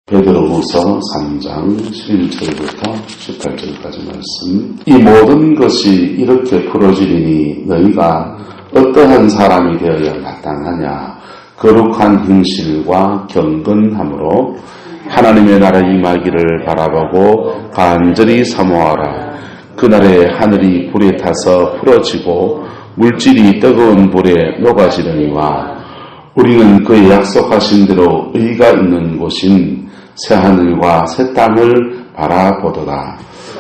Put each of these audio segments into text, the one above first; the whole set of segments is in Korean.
베드로후서 3장 11절부터 18절까지 말씀. 이 모든 것이 이렇게 풀어지리니 너희가 어떠한 사람이 되어야 마땅하냐. 거룩한 행실과 경건함으로 하나님의 나라 임하기를 바라보고 간절히 사모하라. 그날에 하늘이 불에 타서 풀어지고 물질이 뜨거운 불에 녹아지려니와 우리는 그의 약속하신 대로 의가 있는 곳인 새하늘과 새 땅을 바라보도다.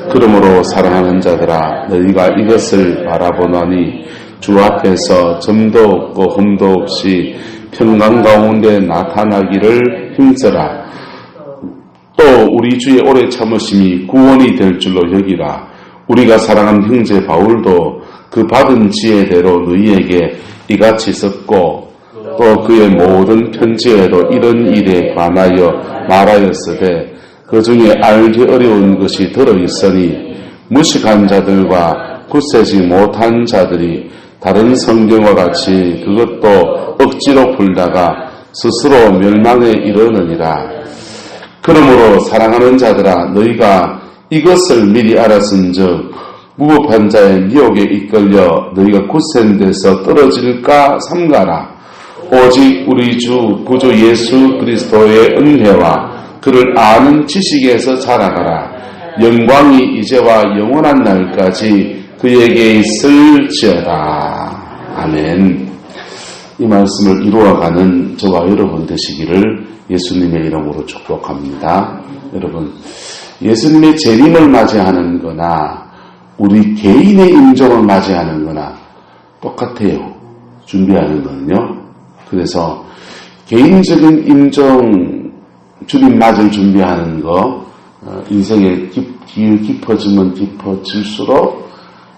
그러므로 사랑하는 자들아, 너희가 이것을 바라보나니 주 앞에서 점도 없고 흠도 없이 평강 가운데 나타나기를 힘써라. 또 우리 주의 오래 참으심이 구원이 될 줄로 여기라. 우리가 사랑하는 형제 바울도 그 받은 지혜대로 너희에게 이같이 썼고 또 그의 모든 편지에도 이런 일에 관하여 말하였으되 그 중에 알기 어려운 것이 들어있으니 무식한 자들과 굳세지 못한 자들이 다른 성경과 같이 그것도 억지로 풀다가 스스로 멸망에 이르느니라. 그러므로 사랑하는 자들아, 너희가 이것을 미리 알았은즉 무법한 자의 미혹에 이끌려 너희가 굳센 데서 떨어질까 삼가라. 오직 우리 주 구주 예수 그리스도의 은혜와 그를 아는 지식에서 자라가라. 영광이 이제와 영원한 날까지 그에게 있을지어다. 아멘. 이 말씀을 이루어가는 저와 여러분 되시기를 예수님의 이름으로 축복합니다. 여러분, 예수님의 재림을 맞이하는 거나 우리 개인의 임종을 맞이하는 거나 똑같아요. 준비하는 거는요. 그래서 개인적인 임종 주님 맞을 준비하는 거, 인생의 길 깊어지면 깊어질수록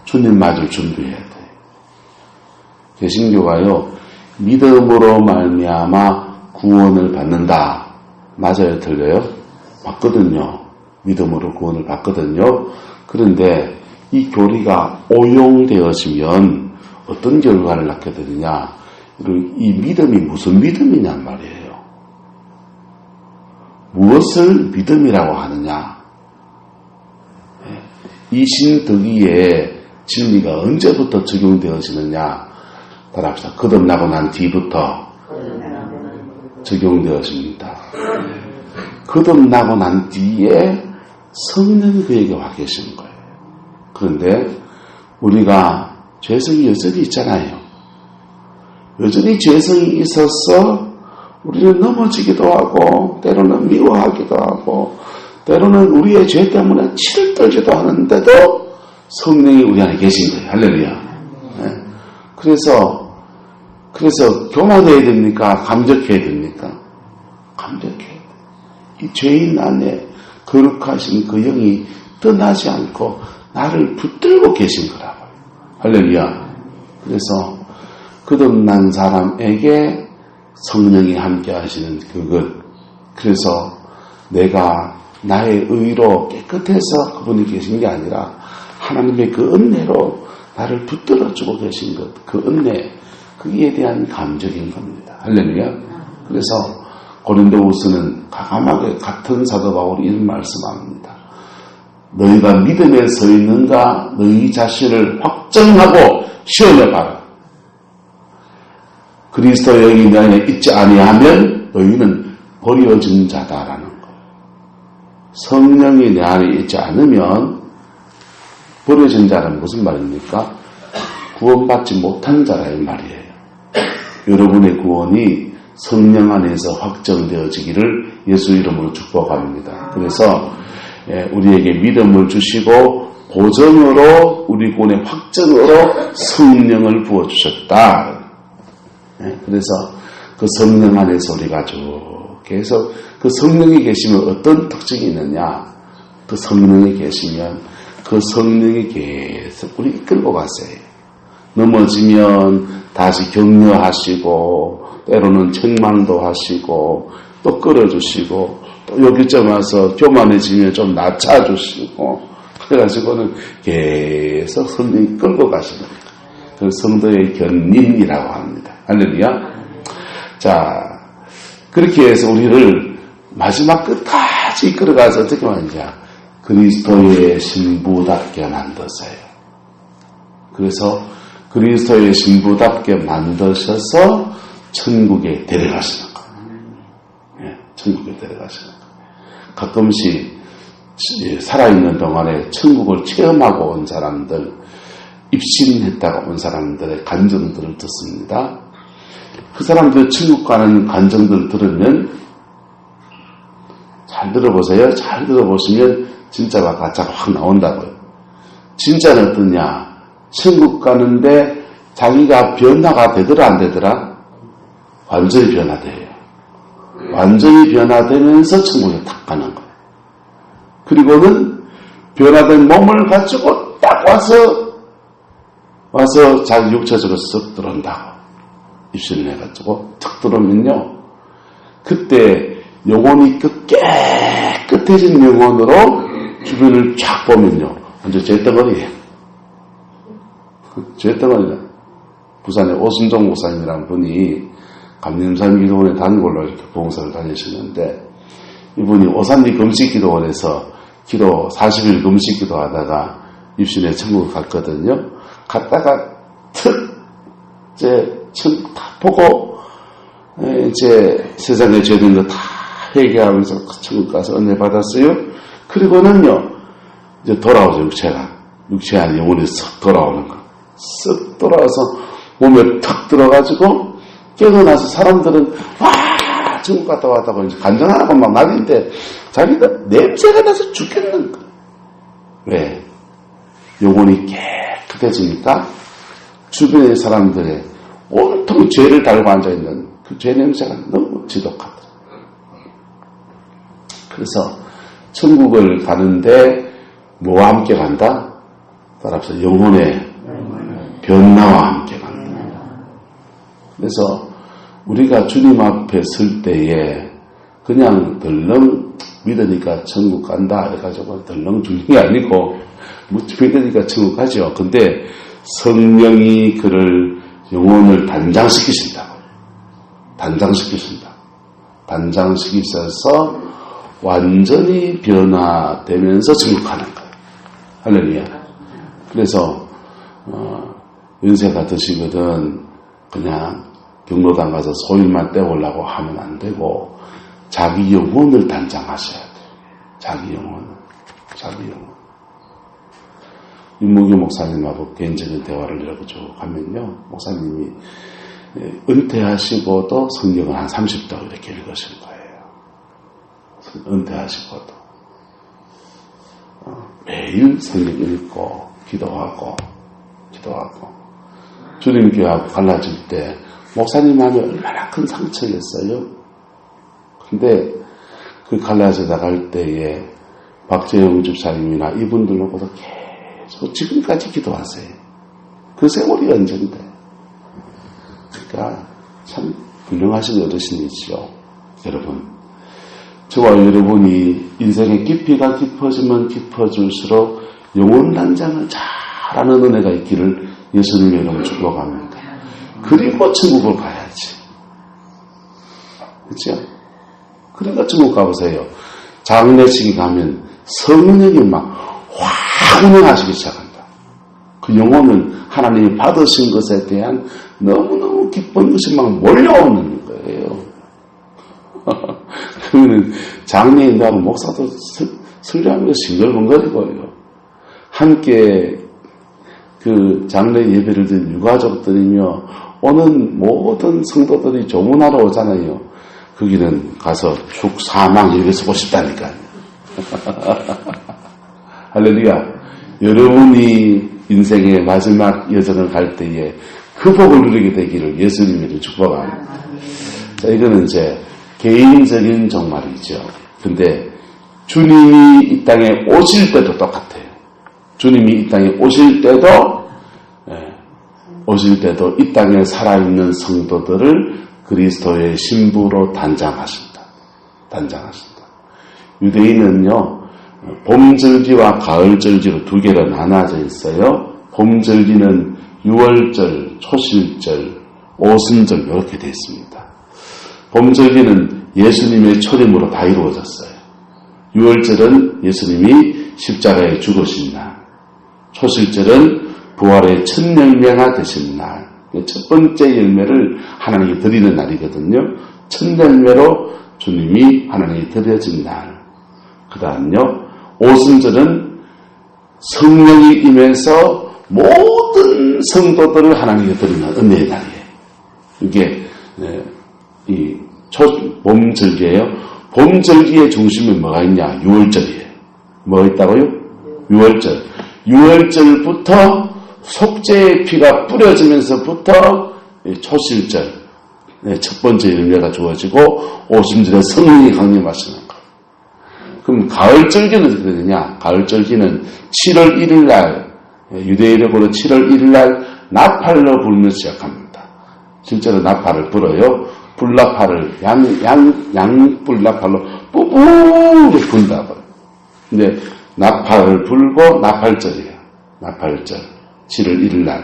주님 맞을 준비해야 돼. 개신교가요, 믿음으로 말미암아 구원을 받는다. 맞아요, 틀려요? 받거든요. 믿음으로 구원을 받거든요. 그런데 이 교리가 오용되어지면 어떤 결과를 낳게 되느냐? 이 믿음이 무슨 믿음이냔 말이에요. 무엇을 믿음이라고 하느냐? 이 신덕이의 진리가 언제부터 적용되어지느냐? 따라합시다. 거듭나고 난 뒤부터 적용되어집니다. 거듭나고 난 뒤에 성령이 그에게 와 계신 거예요. 그런데 우리가 죄성이 여전히 있잖아요. 여전히 죄성이 있어서 우리는 넘어지기도 하고 때로는 미워하기도 하고 때로는 우리의 죄 때문에 치를 떨기도 하는데도 성령이 우리 안에 계신 거예요. 할렐루야. 네. 그래서 교만해야 됩니까? 감격해야 됩니까? 감격해야 돼. 이 죄인 안에 거룩하신 그 영이 떠나지 않고 나를 붙들고 계신 거라고요. 할렐루야. 그래서 거듭난 사람에게 성령이 함께 하시는 그것. 그래서 내가 나의 의로 깨끗해서 그분이 계신 게 아니라 하나님의 그 은혜로 나를 붙들어주고 계신 것. 그 은혜, 거기에 대한 감격인 겁니다. 할렐루야. 그래서 고린도후서는 과감하게 같은 사도 바울이 이런 말씀합니다. 너희가 믿음에 서 있는가 너희 자신을 확정하고 시험해봐라. 그리스도의 영이 내 안에 있지 아니하면 너희는 버려진 자다라는 거예요. 성령이 내 안에 있지 않으면 버려진 자는 무슨 말입니까? 구원받지 못한 자라는 말이에요. 여러분의 구원이 성령 안에서 확정되어지기를 예수 이름으로 축복합니다. 그래서 우리에게 믿음을 주시고 보증으로 우리 구원의 확정으로 성령을 부어주셨다. 그래서 그 성령 안에서 우리가 쭉 계속 그 성령이 계시면 어떤 특징이 있느냐? 그 성령이 계시면 그 성령이 계속 우리 이끌고 가세요. 넘어지면 다시 격려하시고 때로는 책망도 하시고 또 끌어주시고 또 여기쯤 와서 교만해지면 좀 낮춰주시고 그래가지고는 계속 성령이 끌고 가시는 거예요. 그 성도의 견인이라고 합니다. 할렐루야. 자, 그렇게 해서 우리를 마지막 끝까지 이끌어가서 어떻게 말이냐, 그리스도의 신부답게 만드세요. 그래서 그리스도의 신부답게 만드셔서 천국에 데려가시는 거예요. 예, 천국에 데려가시는 거예요. 가끔씩 살아있는 동안에 천국을 체험하고 온 사람들, 입신했다가 온 사람들의 간증들을 듣습니다. 그 사람들 천국 가는 간증들을 들으면, 잘 들어보세요. 잘 들어보시면 진짜가 가짜가 확 나온다고요. 진짜는 어떠냐? 천국 가는데 자기가 변화가 되더라 안 되더라? 완전히 변화돼요. 완전히 변화되면서 천국에 탁 가는 거예요. 그리고는 변화된 몸을 가지고 딱 와서 자기 육체적으로 쓱 들어온다고. 입신을 해가지고 탁 들어오면요, 그때 영혼이 깨끗해진 영혼으로 주변을 쫙 보면요, 완전 죄덩어리예요. 죄덩어리다. 부산에 오순종 목사님이라는 분이 감림산 기도원에 단골로 이렇게 봉사를 다니시는데, 이분이 오산리 금식 기도원에서 기도 40일 금식 기도하다가 입신에 천국을 갔거든요. 갔다가 이제 천국 다 보고 이제 세상에 죄된 거 다 회개하면서 천국 가서 은혜 받았어요. 그리고는요, 이제 돌아오죠. 육체 아닌 영혼이 쓱 돌아오는 거. 쓱 돌아와서 몸에 탁 들어가지고 깨어나서 사람들은 와, 천국 갔다 왔다고 이제 간증하고 막 난리인데 자기가 냄새가 나서 죽겠는 거. 왜? 영혼이 깨끗해지니까 주변의 사람들의 온통 죄를 달고 앉아있는 그 죄 냄새가 너무 지독하더라. 그래서 천국을 가는데 뭐와 함께 간다? 따라서 영혼의 변화와 함께 간다. 그래서 우리가 주님 앞에 설 때에 그냥 덜렁 믿으니까 천국 간다 해가지고 덜렁 주는 게 아니고 믿으니까 천국 가죠. 근데 성령이 그를 영혼을 단장시키신다고. 단장시키셔서 완전히 변화되면서 천국 가는 거예요. 할렐루야. 그래서 연세가 드시거든 그냥 경로당 가서 소일만 떼우려고 하면 안 되고 자기 영혼을 단장하셔야 돼요. 자기 영혼. 윤무교 목사님하고 개인적인 대화를 이렇게 쭉 하면요, 목사님이 은퇴하시고도 성경을 한 30도 이렇게 읽으신 거예요. 은퇴하시고도 매일 성경 읽고 기도하고 주님 교회하고 갈라질 때 목사님 마음이 얼마나 큰 상처였어요. 근데 그 갈라져 나갈 때에 박재영 집사님이나 이분들 놓고도 계속 지금까지 기도하세요. 그 세월이 언젠데. 그러니까 참 훌륭하신 어르신이죠. 여러분, 저와 여러분이 인생의 깊이가 깊어지면 깊어질수록 영혼 단장을 잘하는 은혜가 있기를 예수님의 이름으로 축복합니다. 그리고 천국을 가야지. 그렇죠? 그러니까 천국 가보세요. 장례식에 가면 성령이 막 확 운행하시기 시작한다. 그 영혼은 하나님이 받으신 것에 대한 너무너무 기쁜 것이 막 몰려오는 거예요. 그러면 장례인하고 목사도 설교하면서 싱글벙거리고요. 함께 그 장례 예배를 드린 유가족들이며 오는 모든 성도들이 조문하러 오잖아요. 거기는 가서 죽 사망 이렇게 쓰고 싶다니까요. 할렐루야. 여러분이 인생의 마지막 여정을 갈 때에 그 복을 누리게 되기를 예수님이 축복합니다. 자, 이거는 이제 개인적인 종말이죠. 근데 주님이 이 땅에 오실 때도 똑같아요. 주님이 이 땅에 오실 때도 이 땅에 살아있는 성도들을 그리스도의 신부로 단장하신다. 유대인은요, 봄절기와 가을절기로 두 개로 나눠져 있어요. 봄절기는 6월절, 초실절, 오순절 이렇게 되어 있습니다. 봄절기는 예수님의 초림으로 다 이루어졌어요. 유월절은 예수님이 십자가에 죽으신 날, 초실절은 부활의 첫 열매가 되신 날, 첫 번째 열매를 하나님께 드리는 날이거든요. 첫 열매로 주님이 하나님께 드려진 날. 그 다음요, 오순절은 성령이 임해서 모든 성도들을 하나님께 드리는 은혜의 날이에요. 이게 이 봄절기예요. 봄절기의 중심에 뭐가 있냐? 유월절이에요. 뭐가 있다고요? 유월절. 유월절부터 속죄의 피가 뿌려지면서부터 초실절, 첫 번째 열매가 주어지고 오순절에 성령이 강림하시는 것. 그럼 가을절기는 어떻게 되느냐? 가을절기는 7월 1일 날, 유대인으로 7월 1일 날 나팔로 불며 시작합니다. 실제로 나팔을 불어요. 불나팔을 양불나팔로 뿌뿌르 분다고요. 근데 나팔을 불고 나팔절이에요. 나팔절. 7월 1일 날.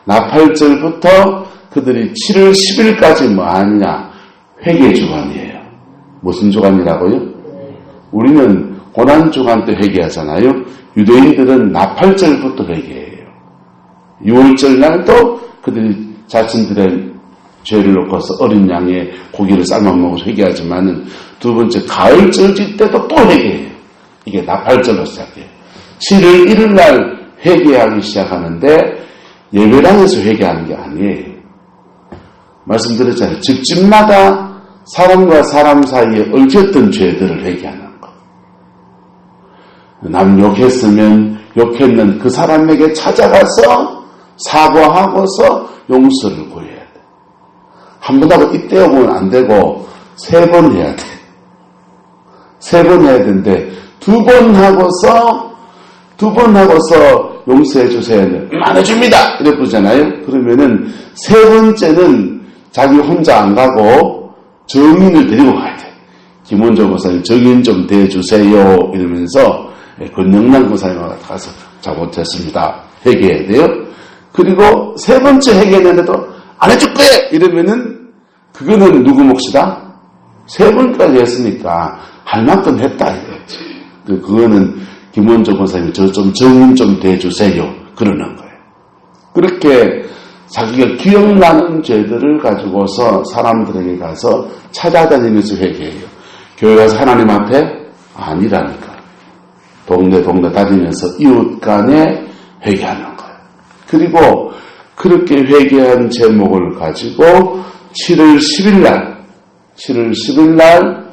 나팔절부터 그들이 7월 10일까지 뭐 하느냐? 회개 주간이에요. 무슨 주간이라고요? 우리는 고난주간 때 회개하잖아요. 유대인들은 나팔절부터 회개해요. 6월절 날도 그들이 자신들의 죄를 놓고서 어린 양의 고기를 삶아 먹어서 회개하지만은 두 번째 가을절기 때도 또 회개해요. 이게 나팔절로 시작해요. 7월 1일 날 회개하기 시작하는데 예배당에서 회개하는 게 아니에요. 말씀드렸잖아요. 집집마다 사람과 사람 사이에 얽혔던 죄들을 회개하는 거. 남 욕했으면 욕했는 그 사람에게 찾아가서 사과하고서 용서를 구해야 돼. 한 번 하고 입대어보면 안 되고 3번 해야 돼. 3번 해야 되는데 2번 하고서 용서해 주세요. 안 해줍니다. 이래 부르잖아요. 그러면은 3번째는 자기 혼자 안 가고 정인을 데리고 가야 돼. 김원조 고사님 정인 좀 대주세요. 이러면서 권영란 고사님하고 가서 잘못했습니다. 회개해야 돼요. 그리고 3번째 회개했는데도 안 해줄 거야. 이러면은 그거는 누구 몫이다? 3번까지 했으니까 할 만큼 했다. 이거지. 그거는 김원조 권사님이 저 좀 정인 좀 대주세요. 그러는 거예요. 그렇게 자기가 기억나는 죄들을 가지고서 사람들에게 가서 찾아다니면서 회개해요. 교회 가서 하나님 앞에 아니라니까. 동네 다니면서 이웃 간에 회개하는 거예요. 그리고 그렇게 회개한 제목을 가지고 7월 10일 날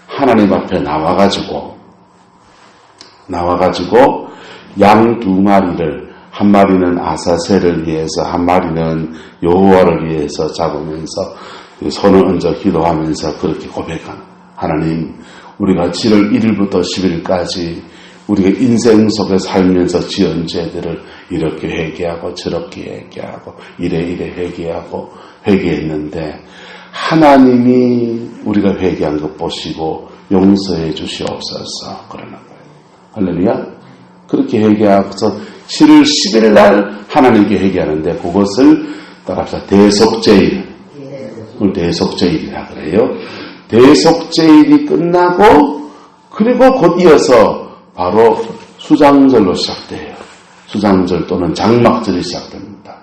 하나님 앞에 나와가지고 양 2마리를 한 마리는 아사셀을 위해서 한 마리는 여호와를 위해서 잡으면서 손을 얹어 기도하면서 그렇게 고백한 하나님, 우리가 7월 1일부터 10일까지 우리가 인생 속에 살면서 지은 죄들을 이렇게 회개하고 저렇게 회개하고 이래 회개하고 회개했는데 하나님이 우리가 회개한 것 보시고 용서해 주시옵소서 그러는 거예요. 할렐루야. 그렇게 회개하고서 7월 10일 날 하나님께 회개하는데 그것을 따라서 대속죄일, 그걸 대속죄일이라 그래요. 대속죄일이 끝나고 그리고 곧 이어서 바로 수장절로 시작돼요. 수장절 또는 장막절이 시작됩니다.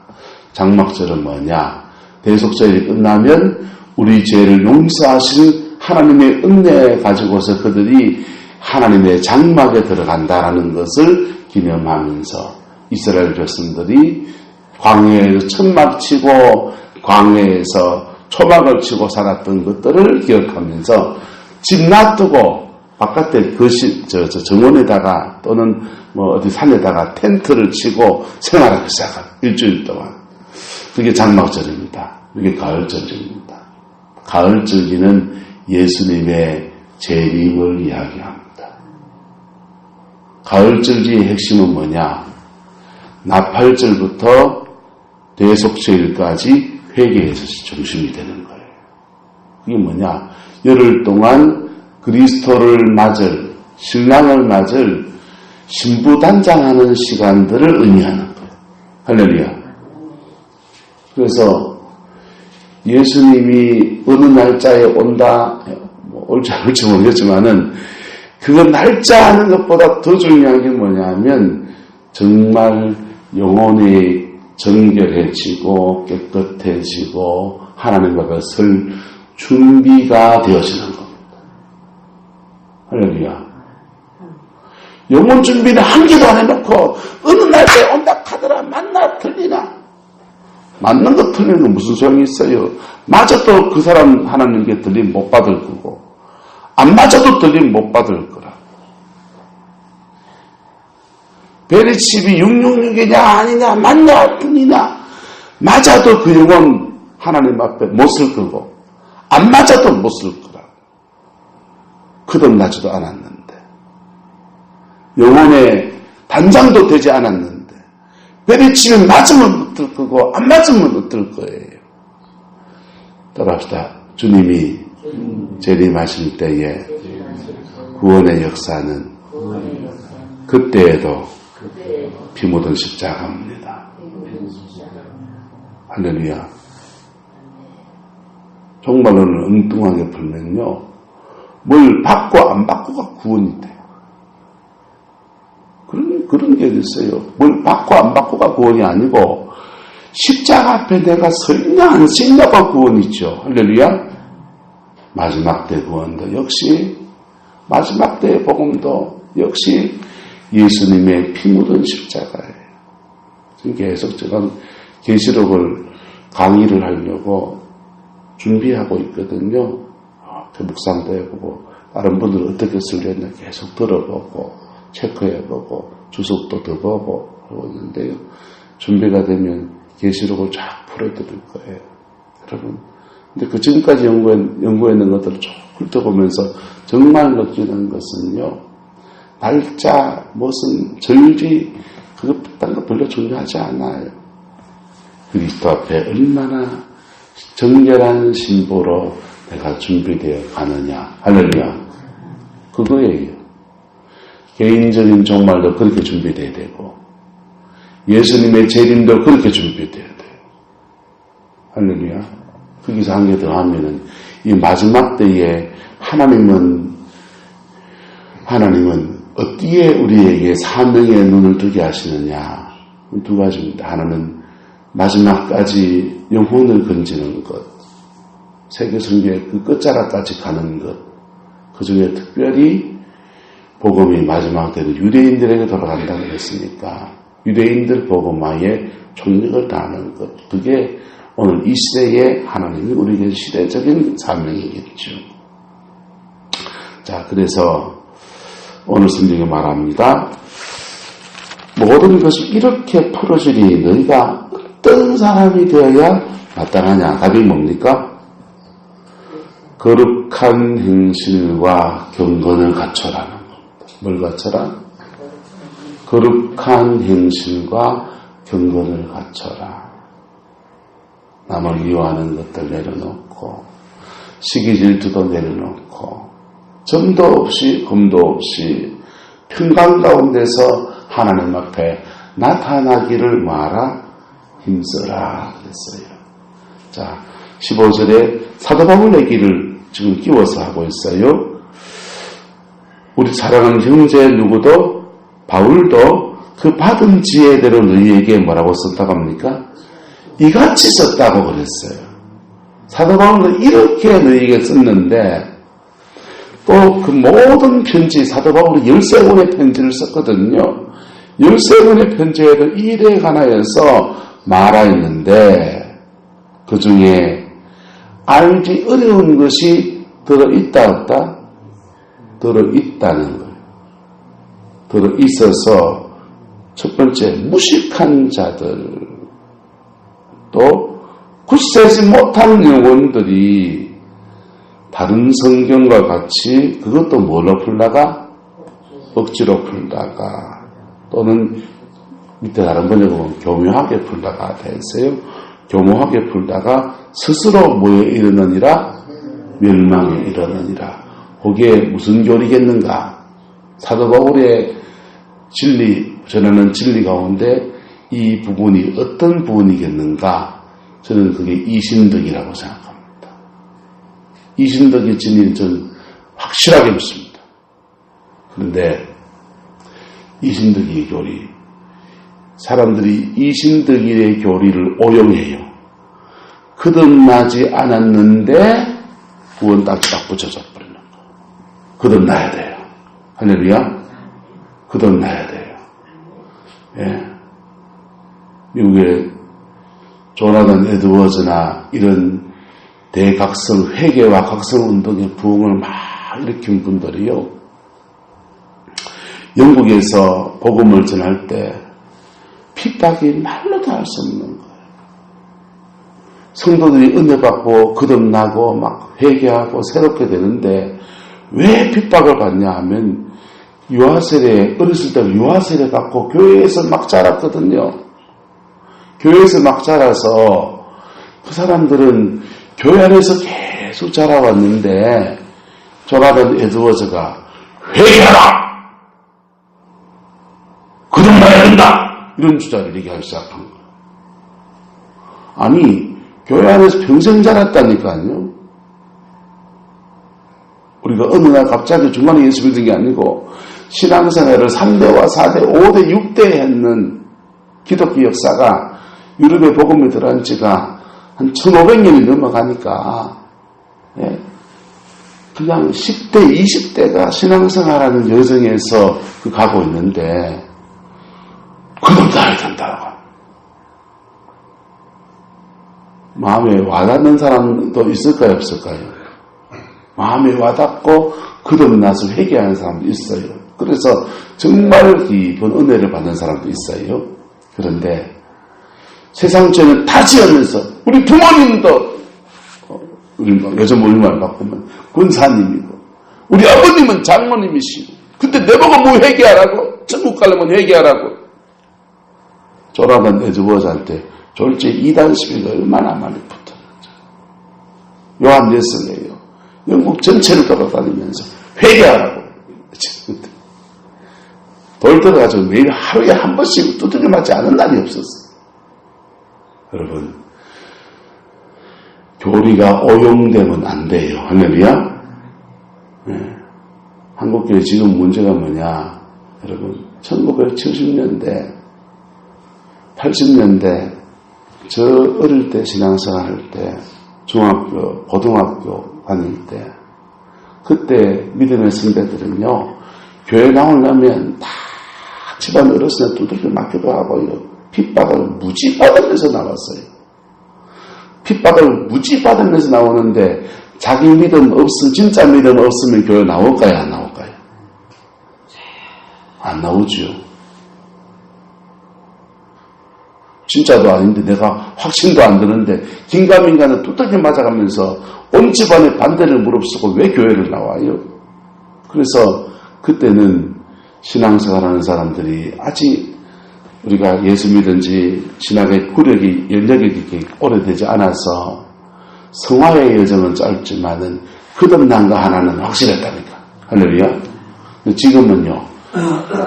장막절은 뭐냐? 대속죄일이 끝나면 우리 죄를 용서하신 하나님의 은혜 가지고서 그들이 하나님의 장막에 들어간다라는 것을 기념하면서 이스라엘 백성들이 광야에서 천막 치고 광야에서 초막을 치고 살았던 것들을 기억하면서 집 놔두고 바깥에 정원에다가 또는 뭐 어디 산에다가 텐트를 치고 생활하기 시작한 일주일 동안. 그게 장막절입니다. 이게 가을절입니다. 가을절기는 예수님의 재림을 이야기합니다. 가을절기의 핵심은 뭐냐? 나팔절부터 대속죄일까지 회개에서 중심이 되는 거예요. 그게 뭐냐? 열흘 동안 그리스도를 맞을, 신랑을 맞을 신부단장하는 시간들을 의미하는 거예요. 할렐루야. 그래서 예수님이 어느 날짜에 온다, 옳지 않을지 모르겠지만은 그거 날짜 하는 것보다 더 중요한 게 뭐냐면 정말 영혼이 정결해지고 깨끗해지고 하나님과 설 준비가 되어지는 겁니다. 할렐루야. 영혼 준비는 한 개도 안 해놓고 어느 날짜에 온다 하더라 맞나 틀리나 맞는 거 틀리는 거 무슨 소용이 있어요. 맞아도 그 사람 하나님께 들림 못 받을 거고 안 맞아도 들림 못 받을 거라. 베리칩이 666이냐 아니냐 맞냐 틀리나 맞아도 그 영혼 하나님 앞에 못 쓸 거고 안 맞아도 못 쓸 거라. 거듭나지도 않았는데 영혼의 단장도 되지 않았는데 베리치면 맞으면 어떨 거고 안 맞으면 어떨 거예요. 따라합시다. 주님이 재림하실 때에 구원의 역사는 그때에도 피 묻은 십자가입니다. 할렐루야. 정말로는 엉뚱하게 풀면요. 뭘 받고 안 받고가 구원이 돼요. 그런 게 있어요. 뭘 받고 안 받고가 구원이 아니고 십자가 앞에 내가 서있냐 안 서있냐가 구원이죠. 할렐루야. 마지막 때 구원도 역시 마지막 때의 복음도 역시 예수님의 피 묻은 십자가예요. 지금 계속 제가 계시록을 강의를 하려고 준비하고 있거든요. 묵상도 해보고 다른 분들 어떻게 쓰려나 계속 들어보고 체크해보고 주석도 더 보고 하고 있는데요. 준비가 되면 계시록을 쫙 풀어드릴 거예요. 여러분. 근데 그 지금까지 연구했는 것들을 쭉 훑어보면서 정말 느끼는 것은요. 날짜, 무슨 절기, 그것 딴 거 별로 중요하지 않아요. 그리스도 앞에 얼마나 정결한 신부로 내가 준비되어 가느냐. 할렐루야. 그거예요. 개인적인 종말도 그렇게 준비되어야 되고 예수님의 재림도 그렇게 준비되어야 돼요. 할렐루야. 거기서 한 개 더 하면은 이 마지막 때에 하나님은 어디에 우리에게 사명의 눈을 뜨게 하시느냐. 두 가지입니다. 하나는 마지막까지 영혼을 건지는 것, 세계성경의 그 끝자락까지 가는 것, 그 중에 특별히 복음이 마지막 때는 유대인들에게 돌아간다고 했으니까 유대인들 복음화에 총력을 다하는 것, 그게 오늘 이 시대에 하나님이 우리에게 시대적인 사명이겠죠. 자, 그래서 오늘 성경에 말합니다. 모든 것이 이렇게 풀어지니 너희가 어떤 사람이 되어야 마땅하냐? 답이 뭡니까? 거룩한 행실과 경건을 갖춰라는 겁니다. 뭘 갖춰라? 거룩한 행실과 경건을 갖춰라. 남을 미워하는 것들 내려놓고 시기 질투도 내려놓고 점도 없이 금도 없이 평강 가운데서 하나님 앞에 나타나기를 뭐하라? 힘써라 그랬어요. 자, 15절에 사도 바울 얘기를 지금 끼워서 하고 있어요. 우리 사랑하는 형제 누구도 바울도 그 받은 지혜대로 너희에게 뭐라고 썼다고 합니까? 이같이 썼다고 그랬어요. 사도 바울은 이렇게 너희에게 썼는데 또 그 모든 편지, 사도 바울이 13권의 편지를 썼거든요. 13권의 편지에도 이 일에 관하여서 말하였는데 그 중에 알기 어려운 것이 들어있다 없다? 들어있다는 거예요. 들어있어서 첫 번째 무식한 자들, 또 굳세지 못한 영혼들이 다른 성경과 같이 그것도 뭘로 풀다가? 억지로 풀다가 또는 밑에 다른 번역에 보면 교묘하게 풀다가 됐어요. 교묘하게 풀다가 스스로 뭐에 이르느니라? 멸망에 이르느니라. 거기에 무슨 교리겠는가? 사도 바울의 진리, 전하는 진리 가운데 이 부분이 어떤 부분이겠는가? 저는 그게 이신덕이라고 생각합니다. 이신덕의 진리는 저는 확실하게 믿습니다. 그런데 이신득이의 교리, 사람들이 이신득이의 교리를 오용해요. 거듭나지 않았는데 구원 딱 붙여져 버리는 거예요. 거듭나야 돼요. 할렐루야. 거듭나야 돼요. 예. 미국의 조나단 에드워즈나 이런 대각성 회개와 각성운동의 부흥을 막 일으킨 분들이요, 영국에서 복음을 전할 때 핍박이 말로 다 할 수 없는 거예요. 성도들이 은혜 받고 거듭나고 막 회개하고 새롭게 되는데 왜 핍박을 받냐 하면, 유아세례, 어렸을 때 유아세례 받고 교회에서 막 자랐거든요. 교회에서 막 자라서 그 사람들은 교회 안에서 계속 자라왔는데, 조나단 에드워즈가 회개하라! 거듭나야 된다! 이런 주장을 얘기하기 시작한 거예요. 아니, 교회 안에서 평생 자랐다니까요. 우리가 어느 날 갑자기 중간에 예수 믿은 게 아니고, 신앙생활을 3대와 4대, 5대, 6대 했는 기독교 역사가 유럽에 복음이 들어간 지가 한 1500년이 넘어가니까, 예, 그냥 10대, 20대가 신앙생활하는 여정에서 가고 있는데, 거듭나야 된다고. 마음에 와닿는 사람도 있을까요, 없을까요? 마음에 와닿고 거듭나서 회개하는 사람도 있어요. 그래서 정말 깊은 은혜를 받는 사람도 있어요. 그런데 세상 죄는 다 지으면서, 우리 부모님도, 요즘 우리말 바꾸면 군사님이고, 우리 아버님은 장모님이시고, 근데 내보고 뭐 회개하라고? 천국 가려면 회개하라고. 조나단 에드워즈한테 졸제 이단 시비가 얼마나 많이 붙었는지. 요한 웨슬레이요, 영국 전체를 돌아다니면서 회개하라고. 돌 들어가지고 매일 하루에 한 번씩 두드려 맞지 않은 날이 없었어요. 여러분, 교리가 오용되면 안 돼요. 할렐루야. 네. 한국교회 지금 문제가 뭐냐, 여러분, 1970년대 80년대 저 어릴 때 신앙생활 할 때, 중학교, 고등학교 다닐 때, 그때 믿음의 선배들은요, 교회 나오려면 다 집안 어르신에 두들겨 맞기도 하고요, 핍박을 무지 받으면서 나왔어요. 핍박을 무지 받으면서 나오는데, 자기 믿음 없음, 진짜 믿음 없으면 교회 나올까요, 안 나올까요? 안 나오죠. 진짜도 아닌데, 내가 확신도 안 드는데 긴가민가는 두들겨 맞아가면서 온 집안의 반대를 무릅쓰고 왜 교회를 나와요? 그래서 그때는 신앙생활하는 사람들이 아직 우리가 예수 믿은 지 신학의 구력이, 연력이 그렇게 오래되지 않아서 성화의 여정은 짧지만은 거듭난 거 하나는 확실했다니까. 할렐루야.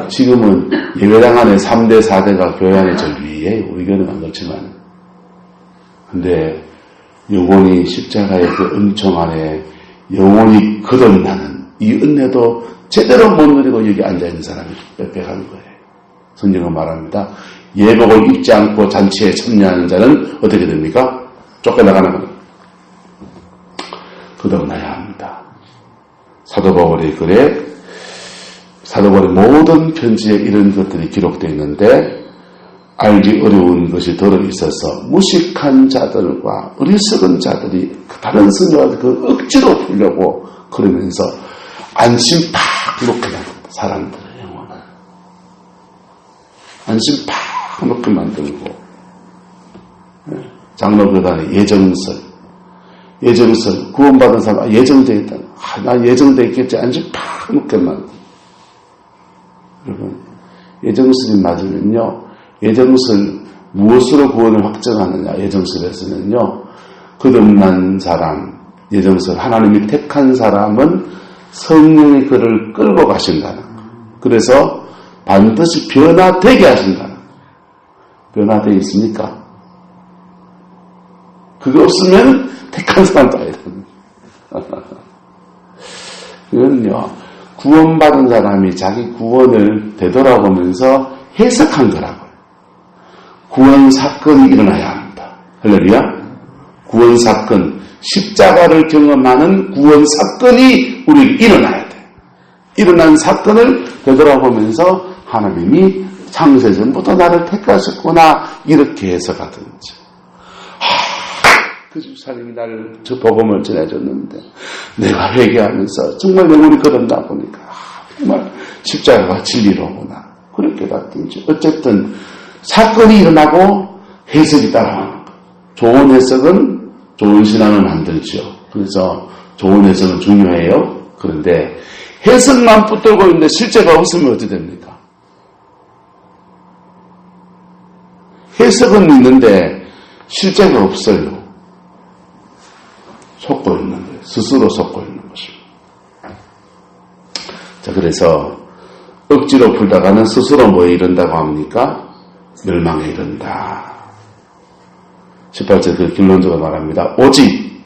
지금은 예배당 안에 3대, 4대가 교회 안에 전리에, 우리 교회는 안 그렇지만. 근데 영원히 십자가의 그 은총 안에 영원히 거듭나는 이 은혜도 제대로 못 누리고 여기 앉아있는 사람이 빽빽한 거예요. 성경은 말합니다. 예복을 입지 않고 잔치에 참여하는 자는 어떻게 됩니까? 쫓겨나가는 겁니다. 거듭나야 합니다. 사도 바울의 글에, 사도 바울의 모든 편지에 이런 것들이 기록되어 있는데, 알기 어려운 것이 들어있어서 무식한 자들과 어리석은 자들이 다른 성경을 그 억지로 풀려고 그러면서 안심 팍 놓게 만듭니다. 사람들의 영혼을 안심 팍 놓게 만들고, 장로교단의 예정설, 구원받은 사람, 예정되어 있다. 나 예정되어 있겠지. 안심 팍 놓게 만들고. 여러분, 예정설이 맞으면요, 예정설, 무엇으로 구원을 확정하느냐, 예정설에서는요, 거듭난 사람, 예정설, 하나님이 택한 사람은 성령이 그를 끌고 가신다는 거. 그래서 반드시 변화되게 하신다는 거. 변화되어 있습니까? 그거 없으면 택한 사람도 아니다. 이거는요, 구원받은 사람이 자기 구원을 되돌아보면서 해석한 거라고요. 구원 사건이 일어나야 합니다. 할렐루야. 구원 사건, 십자가를 경험하는 구원 사건이 우리에게 일어나야 돼. 일어난 사건을 되돌아보면서 하나님이 창세전부터 나를 택하셨구나, 이렇게 해석하든지. 그 집사님이 나를 저 복음을 전해줬는데 내가 회개하면서 정말 영혼이 거듭나 보니까 정말 십자가가 진리로구나, 그렇게 봤든지. 어쨌든 사건이 일어나고 해석이 따라오는 거. 좋은 해석은 좋은 신앙을 만들죠. 그래서 좋은 해석은 중요해요. 그런데 해석만 붙들고 있는데 실제가 없으면 어떻게 됩니까? 해석은 있는데 실제가 없어요. 속고 있는 거예요. 스스로 속고 있는 것입니다. 자, 그래서 억지로 풀다가는 스스로 뭐에 이른다고 합니까? 멸망에 이른다. 18절 그 결론적으로 말합니다. 오직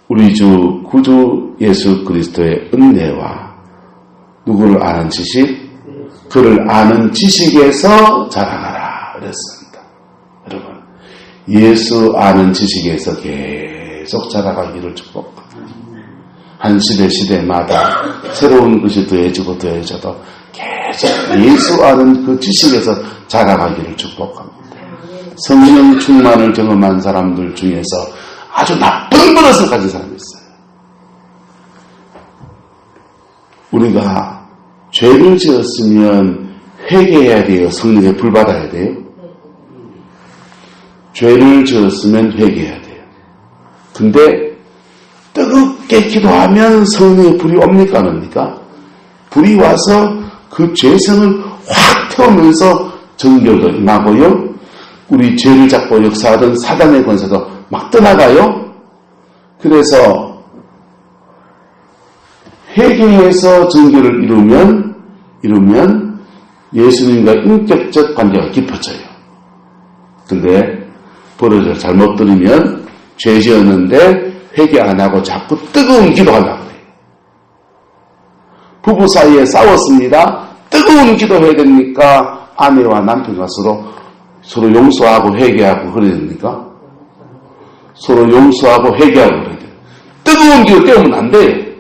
우리 주 구주 예수 그리스도의 은혜와 누구를 아는 지식? 그를 아는 지식에서 자라가라 그랬습니다. 여러분, 예수 아는 지식에서 계속 자라가기를 축복합니다. 한 시대마다 새로운 것이 더해지고 더해져도 계속 예수 아는 그 지식에서 자라가기를 축복합니다. 성령 충만을 경험한 사람들 중에서 아주 나쁜 버릇을 가진 사람이 있어요. 우리가 죄를 지었으면 회개해야 돼요? 성령에 불받아야 돼요? 죄를 지었으면 회개해야 돼요. 근데 뜨겁게 기도하면 성령의 불이 옵니까 안 옵니까? 불이 와서 그 죄성을 확 태우면서 정결도 임하고요, 우리 죄를 잡고 역사하던 사단의 권세도 막 떠나가요. 그래서 회개해서 정결을 이루면 예수님과 인격적 관계가 깊어져요. 근데 버릇을 잘못 들이면 죄 지었는데 회개 안 하고 자꾸 뜨거운 기도하려고 해요. 부부 사이에 싸웠습니다. 뜨거운 기도해야 됩니까? 아내와 남편과 서로 용서하고 회개하고 그래야 됩니까? 서로 용서하고 회개하고 그래야 돼요. 뜨거운 기도 때우면 안 돼요.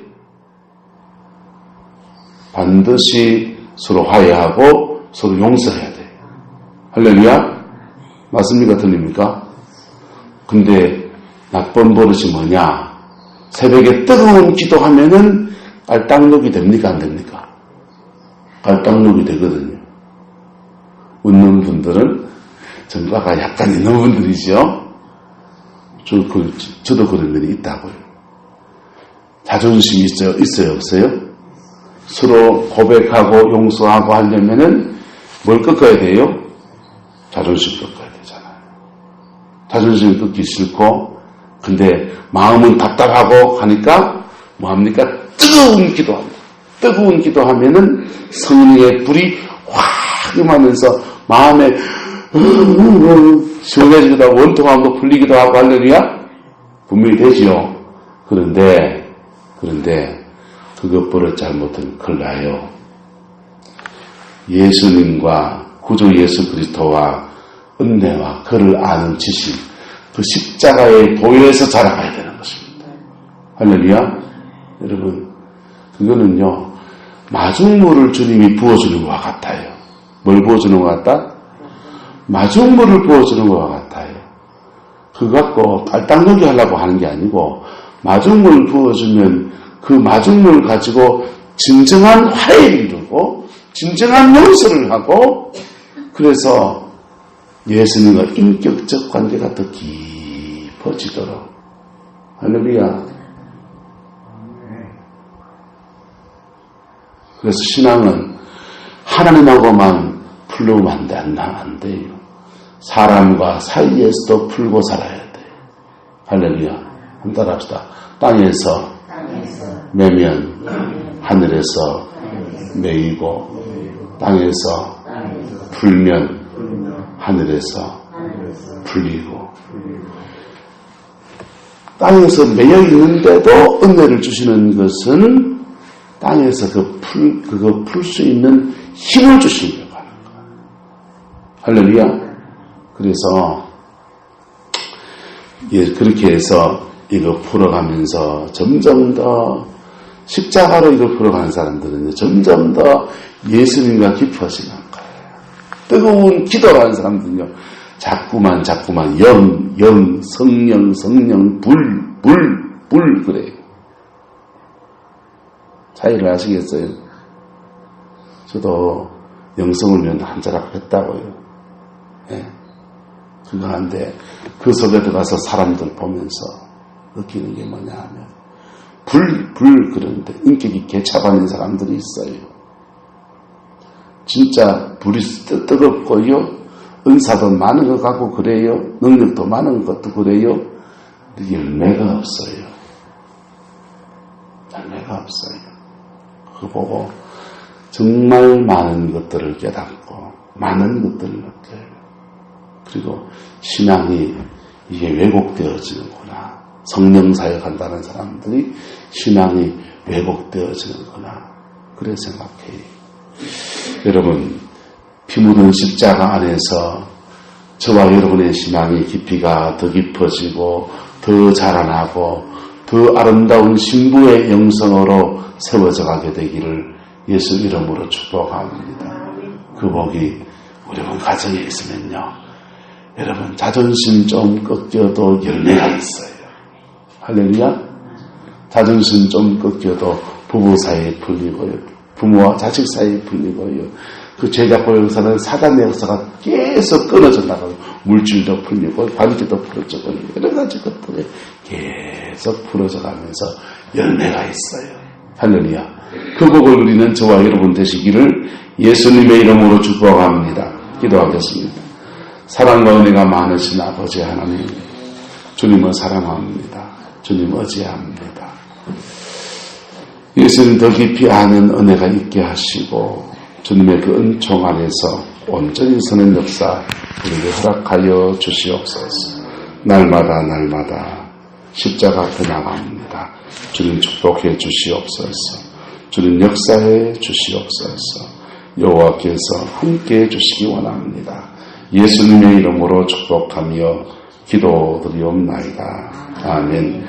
반드시 서로 화해하고 서로 용서해야 돼요. 할렐루야? 맞습니까? 틀립니까? 근데 나쁜 버릇이 뭐냐? 새벽에 뜨거운 기도하면은 깔딱록이 됩니까? 안 됩니까? 깔딱록이 되거든요. 웃는 분들은 전과가 약간 있는 분들이죠. 저도 그런 면이 있다고요. 자존심이 있어요? 없어요? 서로 고백하고 용서하고 하려면은 뭘 꺾어야 돼요? 자존심 꺾어야 되잖아요. 자존심 꺾기 싫고, 근데 마음은 답답하고 하니까 뭐합니까? 뜨거운 기도합니다. 뜨거운 기도하면은 성령의 불이 확 임하면서 마음에 시원해지기도 하고 원통함도 풀리기도 하고 할렐루야? 분명히 되지요. 그런데 그것 버릇 잘못하면 큰일 나요. 예수님과 구주 예수 그리스도와 은혜와 그를 아는 지식, 그 십자가의 도에서 자라가야 되는 것입니다. 할렐루야? 여러분, 그거는요, 마중물을 주님이 부어주는 것과 같아요. 뭘 부어주는 것 같다? 마중물을 부어주는 것과 같아요. 그거 갖고 깔딱놀이 하려고 하는 게 아니고, 마중물을 부어주면 그 마중물을 가지고 진정한 화해를 이루고 진정한 용서를 하고, 그래서 예수님과 인격적 관계가 더 깊어지도록. 할렐루야. 그래서 신앙은 하나님하고만 풀려면 안 돼요. 사람과 사이에서도 풀고 살아야 돼요. 할렐루야. 한번 따라합시다. 땅에서 매면 하늘에서 매이고, 땅에서 풀면 하늘에서 풀리고. 땅에서 매여 있는데도 은혜를 주시는 것은 땅에서 그거 풀 수 있는 힘을 주시려고 하는 거예요. 할렐루야. 그래서 그렇게 해서 이거 풀어가면서 점점 더 십자가로 이걸 풀어가는 사람들은 점점 더 예수님과 깊어지는 거예요. 뜨거운 기도를 하는 사람들은요, 자꾸만 영, 성령, 불 그래요. 차이를 아시겠어요? 저도 영성을 한자락 했다고요. 예. 그거 한데 그 속에 들어가서 사람들 보면서 느끼는 게 뭐냐 하면 불 그러는데 인격이 개차반인 사람들이 있어요. 진짜 불이 뜨겁고요, 은사도 많은 것 같고 그래요, 능력도 많은 것도 그래요. 근데 열매가 없어요. 열매가 없어요. 그거 보고 정말 많은 것들을 깨닫고 많은 것들을 느껴요. 그리고 신앙이 이게 왜곡되어지는구나. 성령 사역한다는 사람들이 신앙이 왜곡되어지는구나. 그래 생각해요. 여러분, 피 묻은 십자가 안에서 저와 여러분의 신앙의 깊이가 더 깊어지고 더 자라나고 더 아름다운 신부의 영성으로 세워져 가게 되기를 예수 이름으로 축복합니다. 그 복이 여러분 가정에 있으면요, 여러분 자존심 좀 꺾여도 열매가 있어요. 할렐루야. 자존심 좀 꺾여도 부부 사이에 풀리고요, 부모와 자식 사이에 풀리고요, 그 죄작고 역사는 사단의 역사가 계속 끊어져 나가고 물질도 풀리고 관계도 풀어져 가고 여러 가지 것들이 계속 풀어져 가면서 열매가 있어요. 할렐루야. 그 복을 누리는 저와 여러분 되시기를 예수님의 이름으로 축복합니다. 기도하겠습니다. 사랑과 은혜가 많으신 아버지 하나님, 주님을 사랑합니다. 주님 의지합니다. 예수님 더 깊이 아는 은혜가 있게 하시고 주님의 그 은총 안에서 온전히 서는 역사 우리에게 허락하여 주시옵소서. 날마다 십자가 앞에 나갑니다. 주님 축복해 주시옵소서. 주님 역사해 주시옵소서. 여호와께서 함께해 주시기 원합니다. 예수님의 이름으로 축복하며 기도드리옵나이다. 아멘.